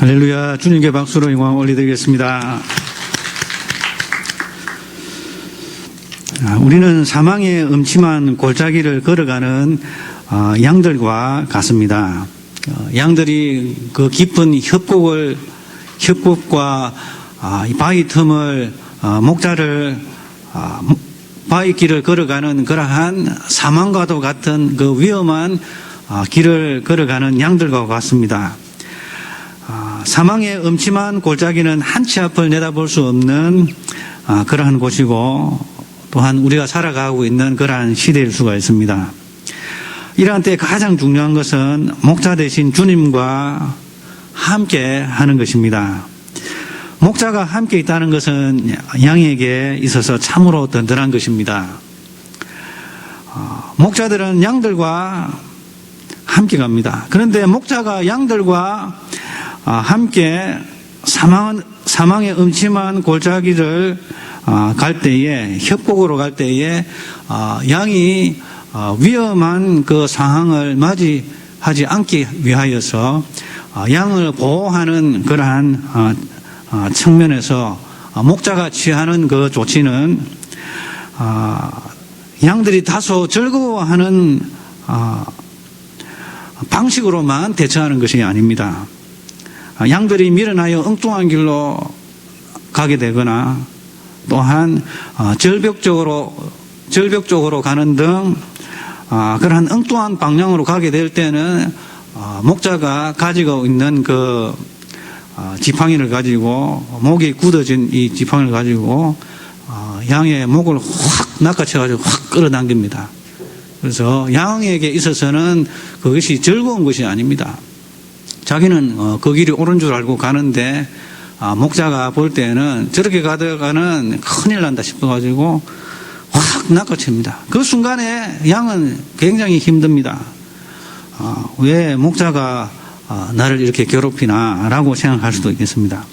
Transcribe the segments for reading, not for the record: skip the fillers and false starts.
할렐루야. 주님께 박수로 영광 올려드리겠습니다. 우리는 사망의 음침한 골짜기를 걸어가는 양들과 같습니다. 양들이 그 깊은 협곡과 바위 틈을 목자를 바위 길을 걸어가는 그러한 사망과도 같은 그 위험한 길을 걸어가는 양들과 같습니다. 사망의 음침한 골짜기는 한치 앞을 내다볼 수 없는 그러한 곳이고, 또한 우리가 살아가고 있는 그러한 시대일 수가 있습니다. 이러한 때 가장 중요한 것은 목자 대신 주님과 함께 하는 것입니다. 목자가 함께 있다는 것은 양에게 있어서 참으로 든든한 것입니다. 목자들은 양들과 함께 갑니다. 그런데 목자가 양들과 함께 사망의 음침한 골짜기를 갈 때에, 협곡으로 갈 때에 양이 위험한 그 상황을 맞이하지 않기 위하여서 양을 보호하는 그러한 측면에서 목자가 취하는 그 조치는 양들이 다소 즐거워하는 방식으로만 대처하는 것이 아닙니다. 양들이 미련하여 엉뚱한 길로 가게 되거나, 또한 절벽 쪽으로 가는 등 그러한 엉뚱한 방향으로 가게 될 때는 목자가 가지고 있는 그 지팡이를 가지고, 목이 굳어진 이 지팡이를 가지고 양의 목을 확 낚아채가지고 확 끌어당깁니다. 그래서 양에게 있어서는 그것이 즐거운 것이 아닙니다. 자기는 그 길이 옳은 줄 알고 가는데 목자가 볼 때는 저렇게 가다가는 큰일 난다 싶어가지고 확 낚아챕니다. 그 순간에 양은 굉장히 힘듭니다. 왜 목자가 나를 이렇게 괴롭히나 라고 생각할 수도 있겠습니다.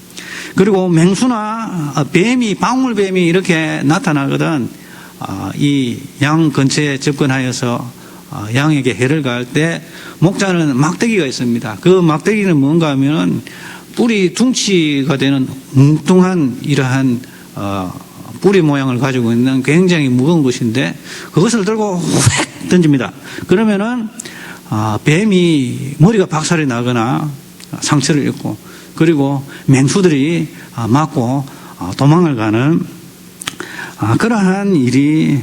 그리고 맹수나 뱀이, 방울뱀이 이렇게 나타나거든 이 양 근처에 접근하여서 양에게 해를 가할 때 목자는 막대기가 있습니다. 그 막대기는 뭔가 하면 뿌리 둥치가 되는 뭉뚱한 이러한 뿌리 모양을 가지고 있는 굉장히 무거운 것인데, 그것을 들고 휙 던집니다. 그러면은 뱀이 머리가 박살이 나거나 상처를 입고, 그리고 맹수들이 맞고 도망을 가는 그러한 일이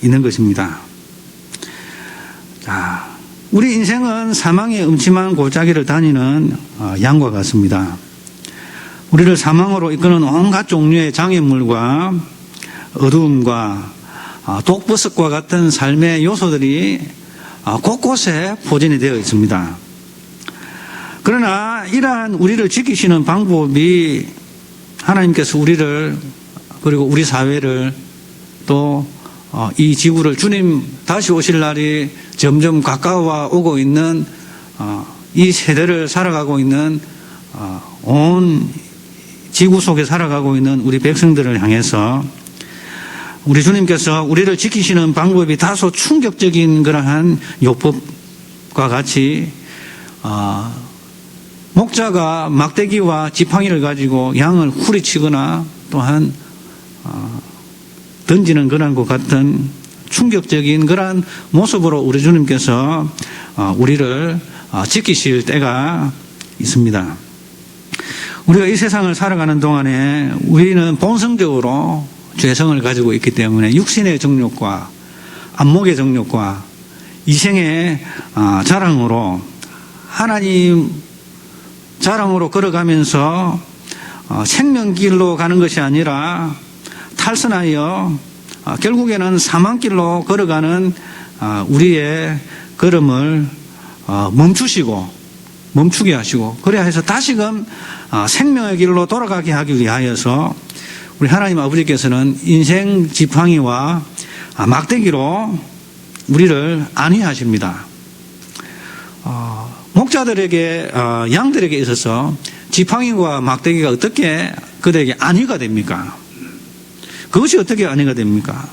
있는 것입니다. 우리 인생은 사망의 음침한 골짜기를 다니는 양과 같습니다. 우리를 사망으로 이끄는 온갖 종류의 장애물과 어두움과 독버섯과 같은 삶의 요소들이 곳곳에 포진이 되어 있습니다. 그러나 이러한 우리를 지키시는 방법이, 하나님께서 우리를, 그리고 우리 사회를, 또 이 지구를, 주님 다시 오실 날이 점점 가까워 오고 있는 이 세대를 살아가고 있는 온 지구 속에 살아가고 있는 우리 백성들을 향해서 우리 주님께서 우리를 지키시는 방법이 다소 충격적인 그러한 요법과 같이 목자가 막대기와 지팡이를 가지고 양을 후리치거나 또한 던지는 그런 것 같은 충격적인 그러한 모습으로 우리 주님께서 우리를 지키실 때가 있습니다. 우리가 이 세상을 살아가는 동안에 우리는 본성적으로 죄성을 가지고 있기 때문에 육신의 정욕과 안목의 정욕과 이생의 자랑으로, 하나님 자랑으로 걸어가면서 생명길로 가는 것이 아니라 탈선하여 결국에는 사망길로 걸어가는 우리의 걸음을 멈추게 하시고, 그래야 해서 다시금 생명의 길로 돌아가게 하기 위하여서 우리 하나님 아버지께서는 인생 지팡이와 막대기로 우리를 안위하십니다. 목자들에게, 양들에게 있어서 지팡이와 막대기가 어떻게 그들에게 안위가 됩니까? 그것이 어떻게 안위가 됩니까?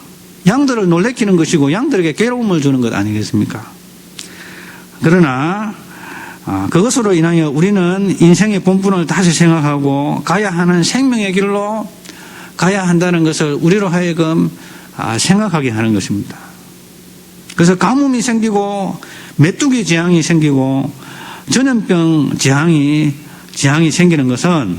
양들을 놀래키는 것이고 양들에게 괴로움을 주는 것 아니겠습니까? 그러나 그것으로 인하여 우리는 인생의 본분을 다시 생각하고 가야 하는 생명의 길로 가야 한다는 것을 우리로 하여금 생각하게 하는 것입니다. 그래서 가뭄이 생기고 메뚜기 재앙이 생기고 전염병 재앙이 생기는 것은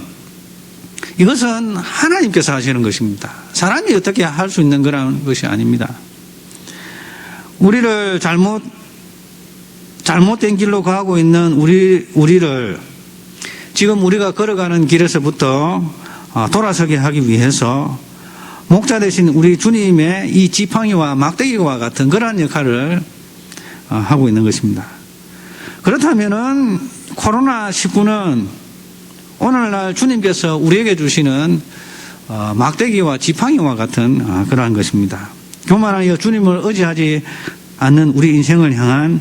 이것은 하나님께서 하시는 것입니다. 사람이 어떻게 할 수 있는 그런 것이 아닙니다. 우리를 잘못된 길로 가고 있는 우리를 지금 우리가 걸어가는 길에서부터 돌아서게 하기 위해서 목자 대신 우리 주님의 이 지팡이와 막대기와 같은 그러한 역할을 하고 있는 것입니다. 그렇다면은 코로나19는 오늘날 주님께서 우리에게 주시는 막대기와 지팡이와 같은 그러한 것입니다. 교만하여 주님을 의지하지 않는 우리 인생을 향한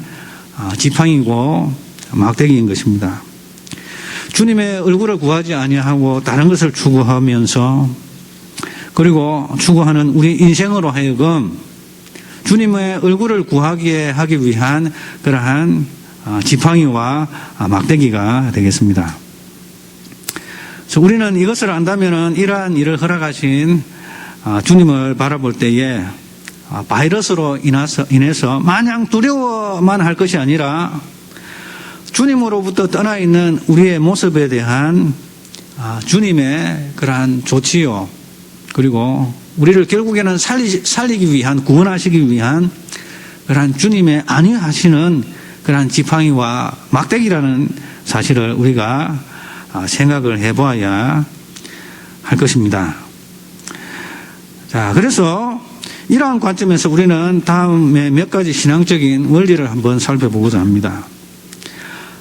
지팡이고 막대기인 것입니다. 주님의 얼굴을 구하지 아니하고 다른 것을 추구하면서 그리고 추구하는 우리 인생으로 하여금 주님의 얼굴을 구하게 하기 위한 그러한 지팡이와 막대기가 되겠습니다. 그래서 우리는 이것을 안다면 이러한 일을 허락하신 주님을 바라볼 때에 바이러스로 인해서 마냥 두려워만 할 것이 아니라 주님으로부터 떠나 있는 우리의 모습에 대한 주님의 그러한 조치요 그리고 우리를 결국에는 살리기 위한 구원하시기 위한 그러한 주님의 안위하시는 그러한 지팡이와 막대기라는 사실을 우리가 생각을 해보아야 할 것입니다. 자, 그래서 이러한 관점에서 우리는 다음에 몇 가지 신앙적인 원리를 한번 살펴보고자 합니다.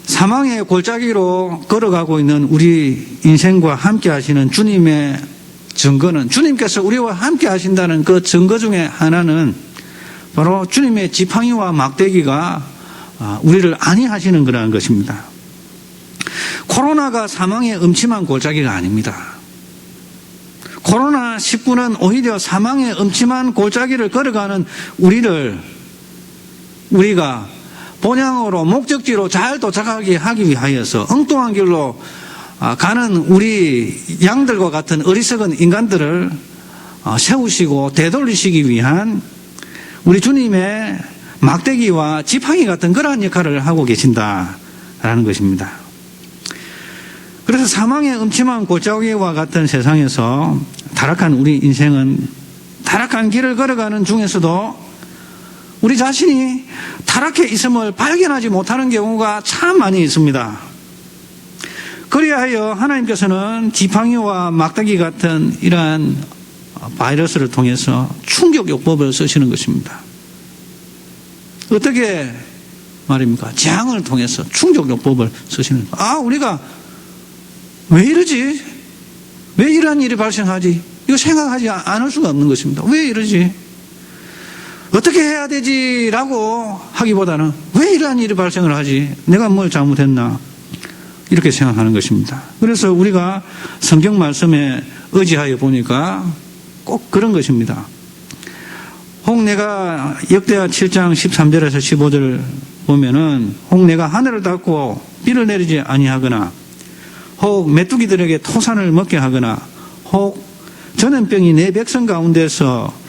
사망의 골짜기로 걸어가고 있는 우리 인생과 함께 하시는 주님의 증거는 주님께서 우리와 함께 하신다는 그 증거 중에 하나는 바로 주님의 지팡이와 막대기가 우리를 안위하시는 그러한 것입니다. 코로나가 사망의 음침한 골짜기가 아닙니다. 코로나19는 오히려 사망의 음침한 골짜기를 걸어가는 우리가 본향으로 목적지로 잘 도착하게 하기 위하여서 엉뚱한 길로 가는 우리 양들과 같은 어리석은 인간들을 세우시고 되돌리시기 위한 우리 주님의 막대기와 지팡이 같은 그러한 역할을 하고 계신다라는 것입니다. 그래서 사망의 음침한 골짜기와 같은 세상에서 타락한 우리 인생은 타락한 길을 걸어가는 중에서도 우리 자신이 타락해 있음을 발견하지 못하는 경우가 참 많이 있습니다. 그리하여 하나님께서는 지팡이와 막대기 같은 이러한 바이러스를 통해서 충격요법을 쓰시는 것입니다. 어떻게 말입니까? 재앙을 통해서 충격요법을 쓰시는 거예요. 우리가 왜 이러지? 왜 이러한 일이 발생하지? 이거 생각하지 않을 수가 없는 것입니다. 왜 이러지? 어떻게 해야 되지? 라고 하기보다는 왜 이러한 일이 발생을 하지? 내가 뭘 잘못했나? 이렇게 생각하는 것입니다. 그래서 우리가 성경 말씀에 의지하여 보니까 꼭 그런 것입니다. 혹 내가 역대하 7장 13절에서 15절 보면은 혹 내가 하늘을 닫고 비를 내리지 아니하거나 혹 메뚜기들에게 토산을 먹게 하거나 혹 전염병이 내 백성 가운데서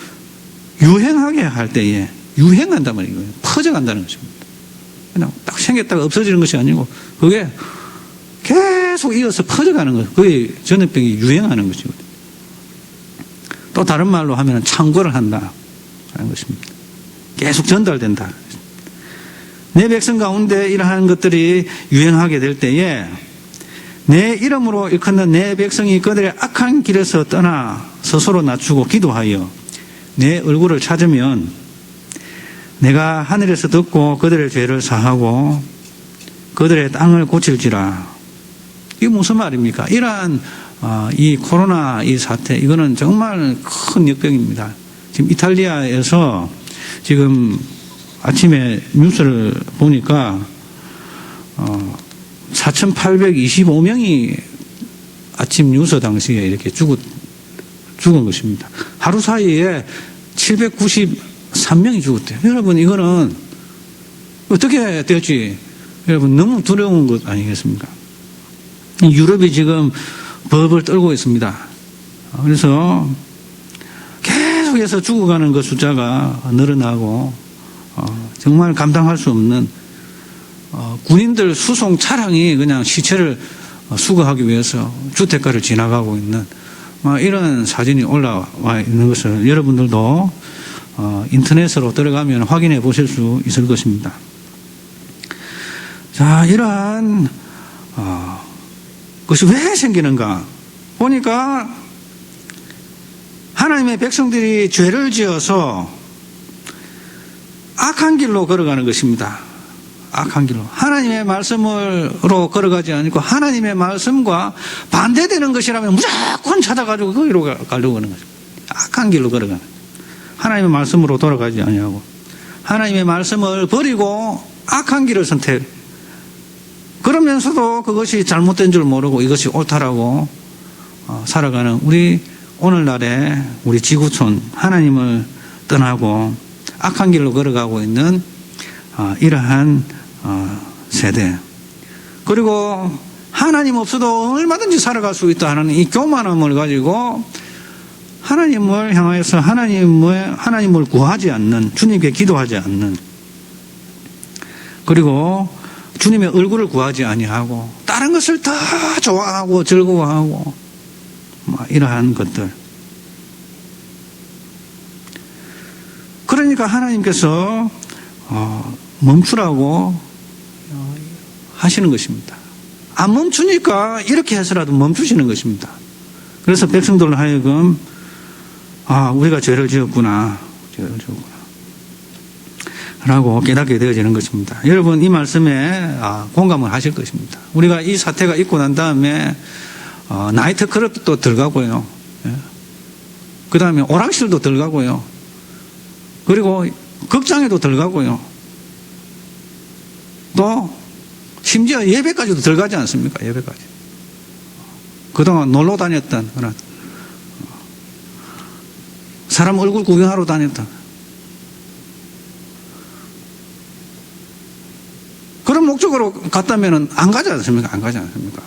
유행하게 할 때에 유행한단 말이에요. 퍼져간다는 것입니다. 그냥 딱 생겼다가 없어지는 것이 아니고 그게 계속 이어서 퍼져가는 거예요. 그게 전염병이 유행하는 것이거든요. 또 다른 말로 하면 창궐을 한다 하는 것입니다. 계속 전달된다. 내 백성 가운데 이러한 것들이 유행하게 될 때에 내 이름으로 일컫는 내 백성이 그들의 악한 길에서 떠나 스스로 낮추고 기도하여 내 얼굴을 찾으면 내가 하늘에서 듣고 그들의 죄를 사하고 그들의 땅을 고칠지라. 이게 무슨 말입니까? 이러한 이 코로나 이 사태, 이거는 정말 큰 역병입니다. 지금 이탈리아에서 지금 아침에 뉴스를 보니까 4,825명이 아침 뉴스 당시에 이렇게 죽은 것입니다. 하루 사이에 793명이 죽었대요. 여러분, 이거는 어떻게 될지 여러분 너무 두려운 것 아니겠습니까? 유럽이 지금 버벌 떨고 있습니다. 그래서 계속해서 죽어가는 그 숫자가 늘어나고 정말 감당할 수 없는 군인들 수송 차량이 그냥 시체를 수거하기 위해서 주택가를 지나가고 있는 이런 사진이 올라와 있는 것을 여러분들도 인터넷으로 들어가면 확인해 보실 수 있을 것입니다. 자, 이러한 것이 왜 생기는가 보니까 하나님의 백성들이 죄를 지어서 악한 길로 걸어가는 것입니다. 악한 길로. 하나님의 말씀으로 걸어가지 않고 하나님의 말씀과 반대되는 것이라면 무조건 찾아가지고 거기로 가려고 하는 거죠. 악한 길로 걸어가는 거죠. 하나님의 말씀으로 돌아가지 아니하고 하나님의 말씀을 버리고 악한 길을 선택. 그러면서도 그것이 잘못된 줄 모르고 이것이 옳다라고 살아가는 우리 오늘날의 우리 지구촌 하나님을 떠나고 악한 길로 걸어가고 있는 이러한 세대. 그리고 하나님 없어도 얼마든지 살아갈 수 있다 하는 이 교만함을 가지고 하나님을 향하여서 하나님을 구하지 않는, 주님께 기도하지 않는, 그리고 주님의 얼굴을 구하지 아니하고 다른 것을 다 좋아하고 즐거워하고 이러한 것들. 그러니까 하나님께서 멈추라고 하시는 것입니다. 안 멈추니까 이렇게 해서라도 멈추시는 것입니다. 그래서 백성들로 하여금 우리가 죄를 지었구나 라고 깨닫게 되어지는 것입니다. 여러분 이 말씀에 공감을 하실 것입니다. 우리가 이 사태가 있고 난 다음에 나이트 클럽도 들어가고요. 그 다음에 오락실도 들어가고요. 그리고 극장에도 들어가고요. 또 심지어 예배까지도 들어가지 않습니까? 예배까지. 그동안 놀러 다녔던 사람 얼굴 구경하러 다녔던 그런 목적으로 갔다면 안 가지 않습니까? 안 가지 않습니까?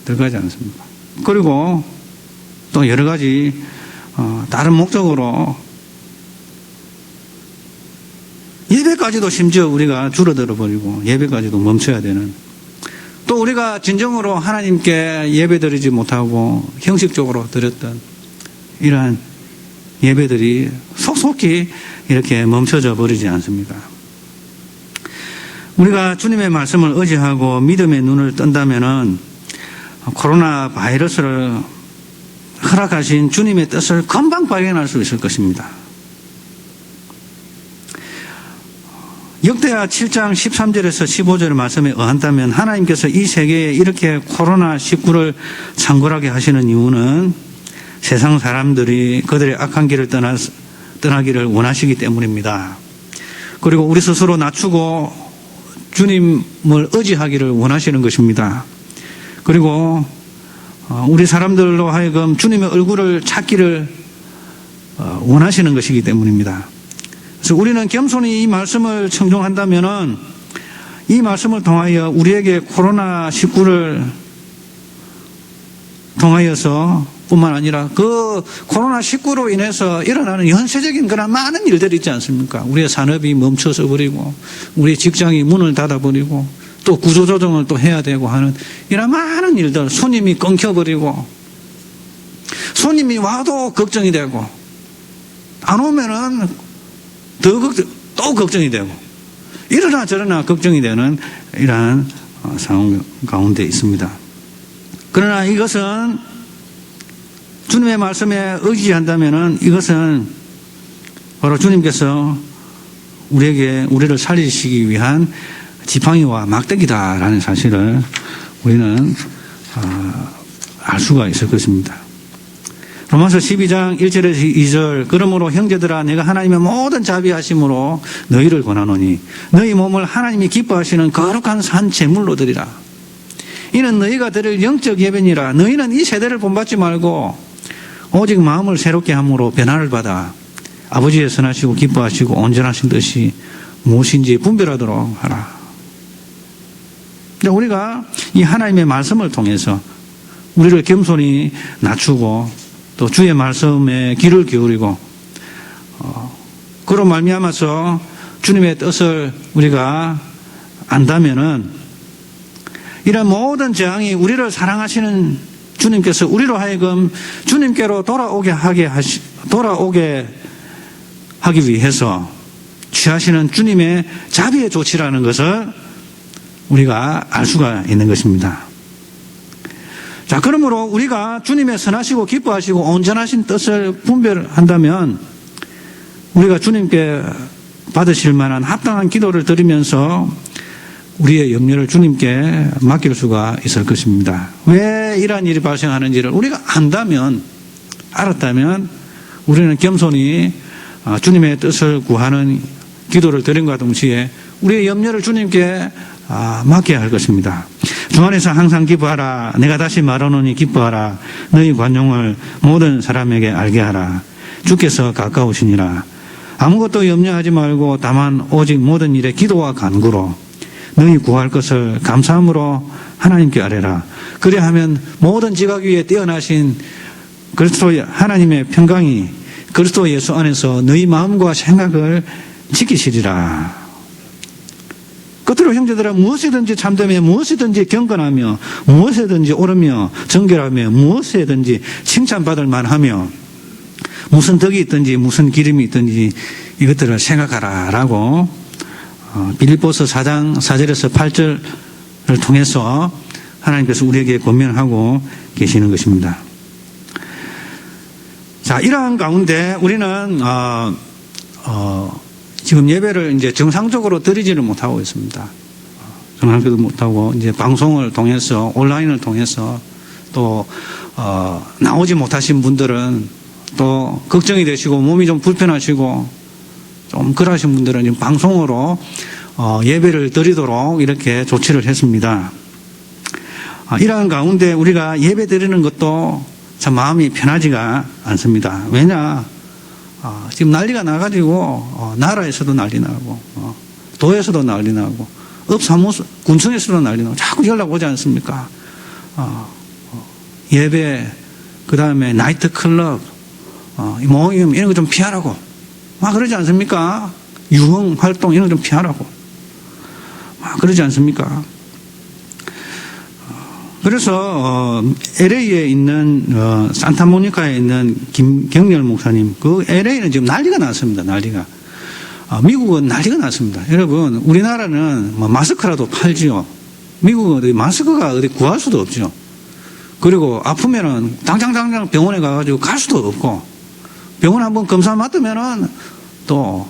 들어가지 않습니까? 그리고 또 여러 가지 다른 목적으로 예배까지도 심지어 우리가 줄어들어 버리고 예배까지도 멈춰야 되는, 또 우리가 진정으로 하나님께 예배드리지 못하고 형식적으로 드렸던 이러한 예배들이 속속히 이렇게 멈춰져 버리지 않습니까? 우리가 주님의 말씀을 의지하고 믿음의 눈을 뜬다면은 코로나 바이러스를 허락하신 주님의 뜻을 금방 발견할 수 있을 것입니다. 역대하 7장 13절에서 15절 말씀에 의한다면 하나님께서 이 세계에 이렇게 코로나19를 창궐하게 하시는 이유는 세상 사람들이 그들의 악한 길을 떠나기를 원하시기 때문입니다. 그리고 우리 스스로 낮추고 주님을 의지하기를 원하시는 것입니다. 그리고 우리 사람들로 하여금 주님의 얼굴을 찾기를 원하시는 것이기 때문입니다. 그래서 우리는 겸손히 이 말씀을 청종한다면은 이 말씀을 통하여 우리에게 코로나19를 통하여서 뿐만 아니라 그 코로나19로 인해서 일어나는 현세적인 그런 많은 일들이 있지 않습니까? 우리의 산업이 멈춰서 버리고 우리의 직장이 문을 닫아버리고 또 구조조정을 또 해야 되고 하는 이런 많은 일들, 손님이 끊겨버리고 손님이 와도 걱정이 되고 안 오면은 또 걱정이 되고 이러나 저러나 걱정이 되는 이러한 상황 가운데 있습니다. 그러나 이것은 주님의 말씀에 의지한다면은 이것은 바로 주님께서 우리를 살리시기 위한 지팡이와 막대기다라는 사실을 우리는 알 수가 있을 것입니다. 로마서 12장 1절에서 2절, 그러므로 형제들아 내가 하나님의 모든 자비하심으로 너희를 권하노니 너희 몸을 하나님이 기뻐하시는 거룩한 산 제물로 드리라. 이는 너희가 드릴 영적 예배니라. 너희는 이 세대를 본받지 말고 오직 마음을 새롭게 함으로 변화를 받아 아버지의 선하시고 기뻐하시고 온전하신 뜻이 무엇인지 분별하도록 하라. 우리가 이 하나님의 말씀을 통해서 우리를 겸손히 낮추고 또 주의 말씀에 귀를 기울이고 그로 말미암아서 주님의 뜻을 우리가 안다면은 이런 모든 재앙이 우리를 사랑하시는 주님께서 우리로 하여금 주님께로 돌아오게 하기 위해서 취하시는 주님의 자비의 조치라는 것을 우리가 알 수가 있는 것입니다. 자, 그러므로 우리가 주님의 선하시고 기뻐하시고 온전하신 뜻을 분별한다면 우리가 주님께 받으실 만한 합당한 기도를 드리면서 우리의 염려를 주님께 맡길 수가 있을 것입니다. 왜 이러한 일이 발생하는지를 우리가 알았다면 우리는 겸손히 주님의 뜻을 구하는 기도를 드림과 동시에 우리의 염려를 주님께 맡겨야 할 것입니다. 주 안에서 항상 기뻐하라. 내가 다시 말하노니 기뻐하라. 너희 관용을 모든 사람에게 알게 하라. 주께서 가까우시니라. 아무것도 염려하지 말고 다만 오직 모든 일에 기도와 간구로 너희 구할 것을 감사함으로 하나님께 아뢰라. 그리하면 모든 지각 위에 뛰어나신 그리스도 하나님의 평강이 그리스도 예수 안에서 너희 마음과 생각을 지키시리라. 끝으로 형제들아, 무엇이든지 참되며 무엇이든지 경건하며 무엇이든지 옳으며 정결하며 무엇이든지 칭찬받을 만하며 무슨 덕이 있든지 무슨 기름이 있든지 이것들을 생각하라 라고 빌립보서 4장 4절에서 8절을 통해서 하나님께서 우리에게 권면하고 계시는 것입니다. 자, 이러한 가운데 우리는 지금 예배를 이제 정상적으로 드리지를 못하고 있습니다. 정상적으로 못하고 이제 방송을 통해서 온라인을 통해서 또 나오지 못하신 분들은 또 걱정이 되시고 몸이 좀 불편하시고 좀 그러신 분들은 지금 방송으로 예배를 드리도록 이렇게 조치를 했습니다. 이러한 가운데 우리가 예배 드리는 것도 참 마음이 편하지가 않습니다. 왜냐? 지금 난리가 나가지고 나라에서도 난리 나고 도에서도 난리 나고 업사무소 군청에서도 난리 나고 자꾸 연락 오지 않습니까? 예배 그 다음에 나이트 클럽 모임 이런 거 좀 피하라고 막 그러지 않습니까? 유흥 활동 이런 거 좀 피하라고 막 그러지 않습니까? 그래서 LA에 있는 산타모니카에 있는 김경렬 목사님, 그 LA는 지금 난리가 났습니다. 난리가. 미국은 난리가 났습니다. 여러분, 우리나라는 뭐 마스크라도 팔지요. 미국은 마스크가 어디 구할 수도 없죠. 그리고 아프면은 당장 병원에 가가지고 갈 수도 없고, 병원 한번 검사 맡으면은 또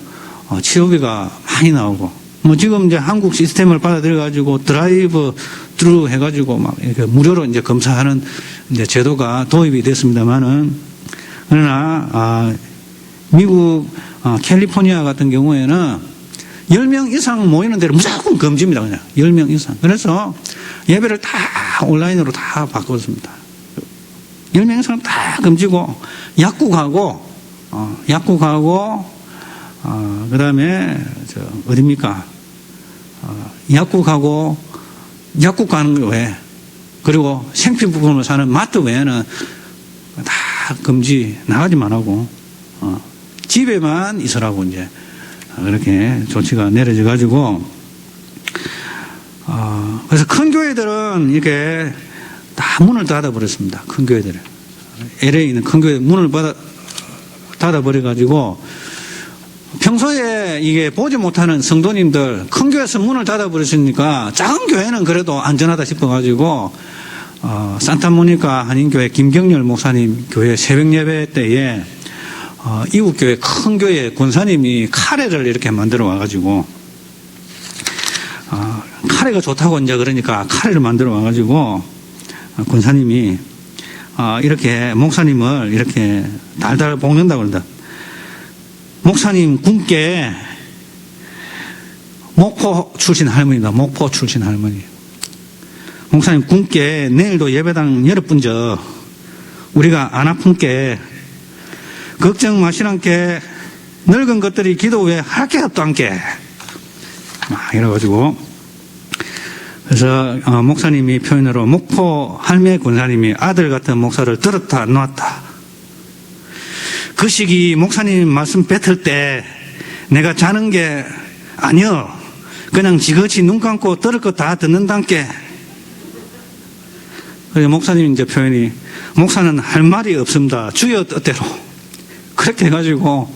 치료비가 많이 나오고, 뭐 지금 이제 한국 시스템을 받아들여가지고 드라이브 드루 해가지고 막 이렇게 무료로 이제 검사하는 이제 제도가 도입이 됐습니다만은, 그러나 미국 캘리포니아 같은 경우에는 10명 이상 모이는 데를 무조건 금지입니다. 그냥 10명 이상. 그래서 예배를 다 온라인으로 다 바꿨습니다. 10명 이상 다 금지고 약국하고 그 다음에 어딥니까? 약국하고 약국 가는 거 외에, 그리고 생필품을 사는 마트 외에는 다 금지, 나가지만 하고 집에만 있으라고 이제 그렇게 조치가 내려져 가지고 그래서 큰 교회들은 이렇게 다 문을 닫아 버렸습니다. 큰 교회들은 LA에 있는 큰 교회 문을 닫아 버려 가지고 평소에 이게 보지 못하는 성도님들, 큰 교회에서 문을 닫아 버렸으니까 작은 교회는 그래도 안전하다 싶어 가지고 산타모니카 한인교회 김경렬 목사님 교회 새벽 예배 때에 이웃 교회 큰 교회 권사님이 카레를 이렇게 만들어 와가지고 카레가 좋다고 이제 그러니까 카레를 만들어 와가지고 권사님이 이렇게 목사님을 이렇게 달달 볶는다고 그런다. 목사님 군께 목포 출신 할머니다. 목포 출신 할머니. 목사님 군께 내일도 예배당 열어분저 우리가 안 아픈께 걱정 마시란께 늙은 것들이 기도 외에 할 게 없도 않게 막 이래가지고 그래서 목사님이 표현으로 목포 할매 권사님이 아들 같은 목사를 들었다 놨다. 그 시기 목사님 말씀 뱉을 때 내가 자는 게 아니여. 그냥 지그시 눈 감고 들을 거 다 듣는단께. 그래서 목사님 이제 표현이 목사는 할 말이 없습니다. 주여 뜻대로. 그렇게 해가지고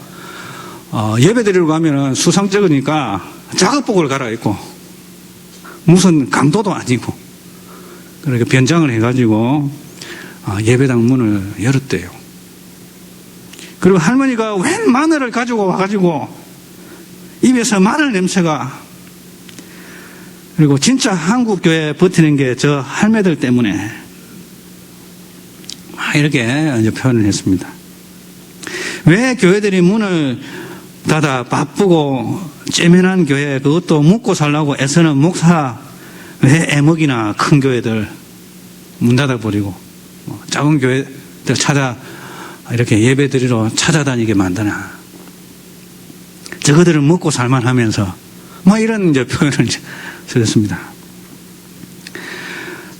예배 드리러 가면은 수상 적으니까 작업복을 갈아입고 무슨 강도도 아니고 그렇게 변장을 해가지고 예배당 문을 열었대요. 그리고 할머니가 웬 마늘을 가지고 와가지고 입에서 마늘 냄새가, 그리고 진짜 한국 교회 버티는 게 저 할매들 때문에 이렇게 이제 표현을 했습니다. 왜 교회들이 문을 닫아 바쁘고 째면한 교회 그것도 묵고 살라고 애쓰는 목사 왜 애먹이나 큰 교회들 문 닫아버리고 작은 교회들 찾아 이렇게 예배 드리러 찾아다니게 만드나. 저거들은 먹고 살만하면서 이런 이제 표현을 쓰셨습니다.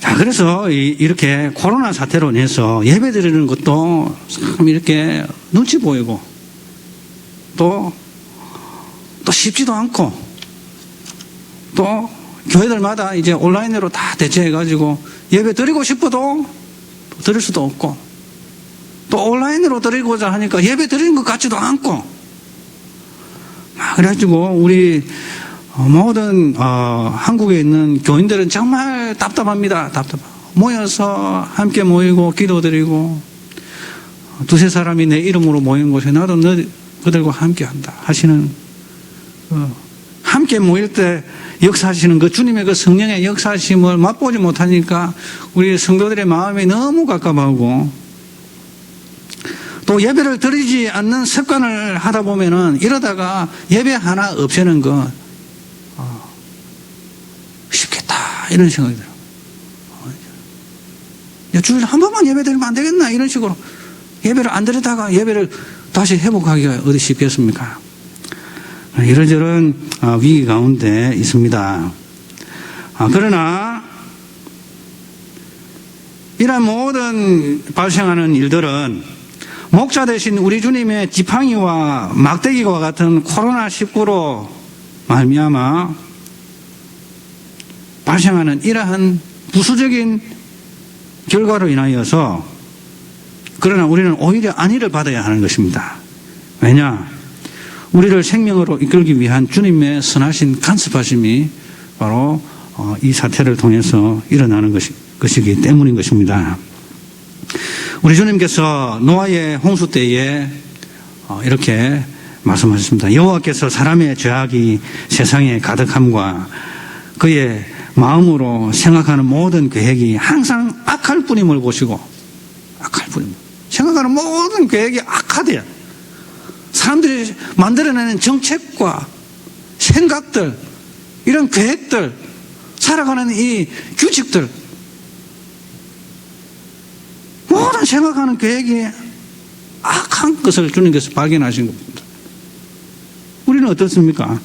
자, 그래서 이렇게 코로나 사태로 인해서 예배 드리는 것도 참 이렇게 눈치 보이고 또 쉽지도 않고 또 교회들마다 이제 온라인으로 다 대체해가지고 예배 드리고 싶어도 드릴 수도 없고 또 온라인으로 드리고자 하니까 예배 드리는 것 같지도 않고 그래가지고 우리 모든 한국에 있는 교인들은 정말 답답합니다. 모여서 함께 모이고 기도드리고 두세 사람이 내 이름으로 모인 곳에 나도 그들과 함께 한다 하시는 함께 모일 때 역사하시는 그 주님의 그 성령의 역사하심을 맛보지 못하니까 우리 성도들의 마음이 너무 갑갑하고 또 예배를 드리지 않는 습관을 하다 보면은 이러다가 예배 하나 없애는 거 쉽겠다 이런 생각이 들어요. 주일에 한 번만 예배 드리면 안 되겠나 이런 식으로 예배를 안 드리다가 예배를 다시 회복하기가 어디 쉽겠습니까? 이런저런 위기 가운데 있습니다. 그러나 이런 모든 발생하는 일들은 목자 되신 우리 주님의 지팡이와 막대기와 같은 코로나19로 말미암아 발생하는 이러한 부수적인 결과로 인하여서 그러나 우리는 오히려 안위를 받아야 하는 것입니다. 왜냐? 우리를 생명으로 이끌기 위한 주님의 선하신 간섭하심이 바로 이 사태를 통해서 일어나는 것이기 때문인 것입니다. 우리 주님께서 노아의 홍수 때에 이렇게 말씀하셨습니다. 여호와께서 사람의 죄악이 세상에 가득함과 그의 마음으로 생각하는 모든 계획이 항상 악할 뿐임을 보시고 악할 뿐임. 생각하는 모든 계획이 악하대요. 사람들이 만들어내는 정책과 생각들, 이런 계획들, 살아가는 이 규칙들, 모든 생각하는 계획이 악한 것을 주님께서 발견하신 겁니다. 우리는 어떻습니까?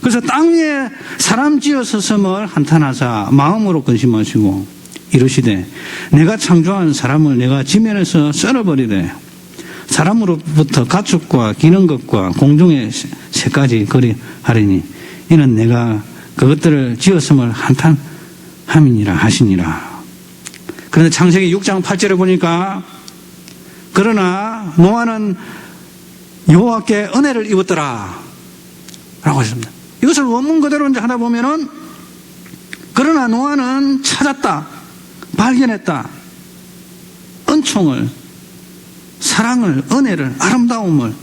그래서 땅 위에 사람 지어서섬을 한탄하사 마음으로 근심하시고 이르시되 내가 창조한 사람을 내가 지면에서 썰어버리되 사람으로부터 가축과 기는 것과 공중의 새까지 거리하리니 이는 내가 그것들을 지었음을 한탄함이니라 하시니라. 그런데 창세기 6장 8절에 보니까 그러나 노아는 여호와께 은혜를 입었더라 라고 하셨습니다. 이것을 원문 그대로 이제 하다 보면은 그러나 노아는 찾았다, 발견했다, 은총을, 사랑을, 은혜를, 아름다움을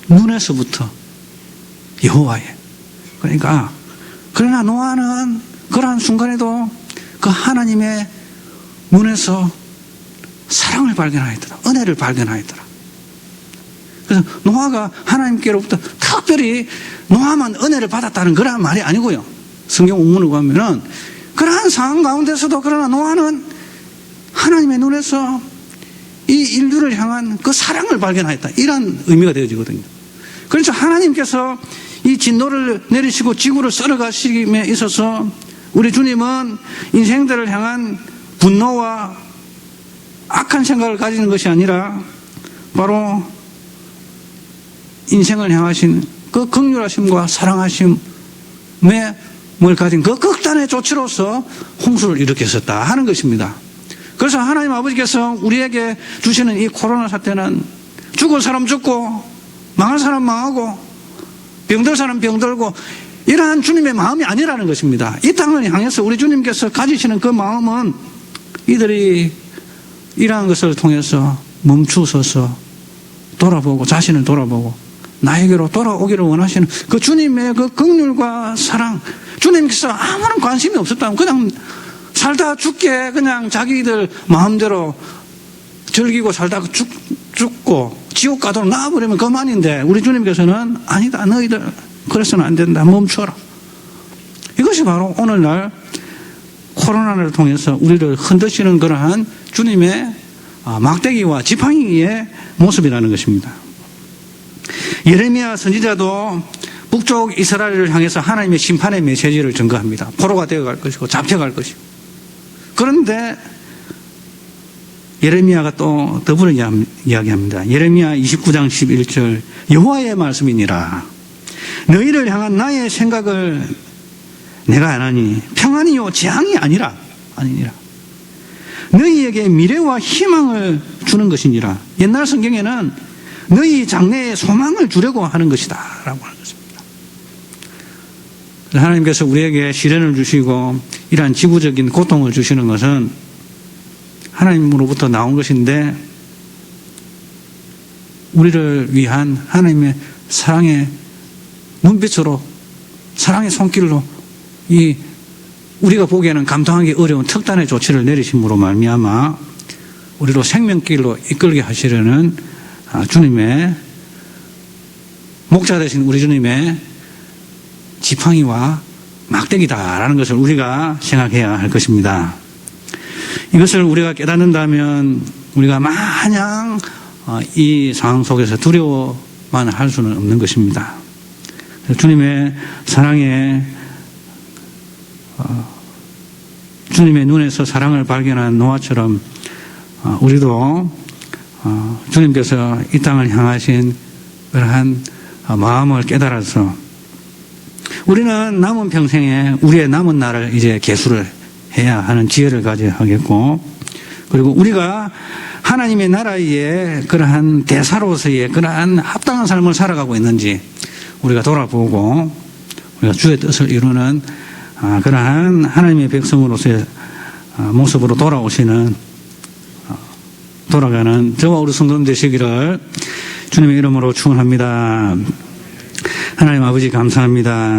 눈에서부터 여호와의. 그러니까 그러나 노아는 그러한 순간에도 그 하나님의 눈에서 사랑을 발견하였더라, 은혜를 발견하였더라. 그래서 노아가 하나님께로부터 특별히 노아만 은혜를 받았다는 그런 말이 아니고요. 성경 원문을 보면은 그러한 상황 가운데서도 그러나 노아는 하나님의 눈에서 이 인류를 향한 그 사랑을 발견하였다. 이런 의미가 되어지거든요. 그래서 하나님께서 이 진노를 내리시고 지구를 썰어가심에 있어서 우리 주님은 인생들을 향한 분노와 악한 생각을 가지는 것이 아니라 바로 인생을 향하신 그 긍휼하심과 사랑하심에 뭘 가진 그 극단의 조치로서 홍수를 일으켰었다 하는 것입니다. 그래서 하나님 아버지께서 우리에게 주시는 이 코로나 사태는 죽을 사람 죽고 망할 사람 망하고 병들 사람 병들고 이러한 주님의 마음이 아니라는 것입니다. 이 땅을 향해서 우리 주님께서 가지시는 그 마음은 이들이 이러한 것을 통해서 멈추서서 돌아보고 자신을 돌아보고 나에게로 돌아오기를 원하시는 그 주님의 그 긍휼과 사랑, 주님께서 아무런 관심이 없었다면 그냥 살다 죽게 그냥 자기들 마음대로 즐기고 살다가 죽고 지옥 가도록 놔버리면 그만인데 우리 주님께서는 아니다, 너희들 그래서는 안 된다, 멈춰라. 이것이 바로 오늘날 코로나를 통해서 우리를 흔드시는 그러한 주님의 막대기와 지팡이의 모습이라는 것입니다. 예레미야 선지자도 북쪽 이스라엘을 향해서 하나님의 심판의 메시지를 전거합니다. 포로가 되어갈 것이고 잡혀갈 것이고. 그런데 예레미야가 또 더불어 이야기합니다. 예레미야 29장 11절 여호와의 말씀이니라. 너희를 향한 나의 생각을 내가 안 하니 평안이요 재앙이 아니니라. 너희에게 미래와 희망을 주는 것이니라. 옛날 성경에는 너희 장래에 소망을 주려고 하는 것이다 라고 하는 것입니다. 하나님께서 우리에게 시련을 주시고 이러한 지구적인 고통을 주시는 것은 하나님으로부터 나온 것인데 우리를 위한 하나님의 사랑의 눈빛으로 사랑의 손길로 이 우리가 보기에는 감당하기 어려운 특단의 조치를 내리심으로 말미암아 우리로 생명길로 이끌게 하시려는 주님의 목자 되신 우리 주님의 지팡이와 막대기다라는 것을 우리가 생각해야 할 것입니다. 이것을 우리가 깨닫는다면 우리가 마냥 이 상황 속에서 두려워만 할 수는 없는 것입니다. 주님의 사랑에 주님의 눈에서 사랑을 발견한 노아처럼 우리도 주님께서 이 땅을 향하신 그러한 마음을 깨달아서 우리는 남은 평생에 우리의 남은 날을 이제 계수를 해야 하는 지혜를 가져야 하겠고, 그리고 우리가 하나님의 나라의 그러한 대사로서의 그러한 합당한 삶을 살아가고 있는지 우리가 돌아보고 우리가 주의 뜻을 이루는 그러한 하나님의 백성으로서의 모습으로 돌아가는 저와 우리 성도님 되시기를 주님의 이름으로 축원합니다. 하나님 아버지 감사합니다.